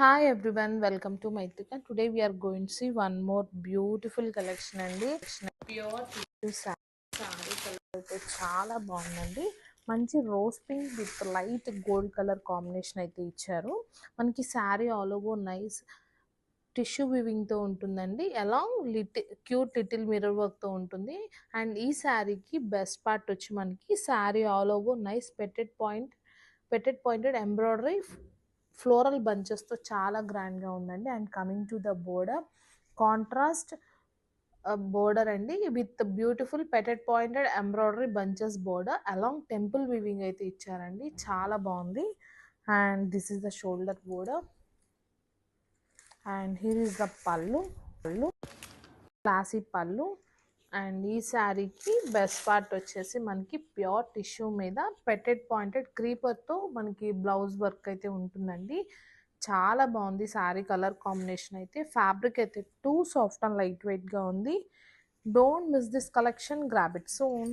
Hi everyone, welcome to Maitika. Today we are going to see one more beautiful collection అండి. Pure tissue sari colour అయితే చాలా బాగుందండి. మంచి rose pink with light gold colour combination అయితే ఇచ్చారు. మనకి sari all over nice tissue వివింగ్తో ఉంటుందండి. అలాంగ్ క్యూట్ లిటిల్ మిర్రర్ వర్క్తో ఉంటుంది. అండ్ ఈ శారీకి బెస్ట్ పార్ట్ వచ్చి మనకి sari all over nice pointed embroidery floral బంచెస్తో చాలా గ్రాండ్గా ఉందండి. And coming to the border contrast border అండి with beautiful painted pointed embroidery bunches border along temple weaving అయితే ఇచ్చారండి. చాలా బాగుంది. And this is the shoulder border and here is the pallu classy pallu. And ఈ శారీకి బెస్ట్ పార్ట్ వచ్చేసి మనకి pure tissue మీద పెటెడ్ పాయింటెడ్ క్రీపర్తో మనకి బ్లౌజ్ వర్క్ అయితే ఉంటుందండి. చాలా బాగుంది శారీ కలర్ కాంబినేషన్ అయితే. ఫ్యాబ్రిక్ అయితే టూ సాఫ్ట్ అండ్ లైట్ వెయిట్గా ఉంది. Don't miss this collection, grab it soon.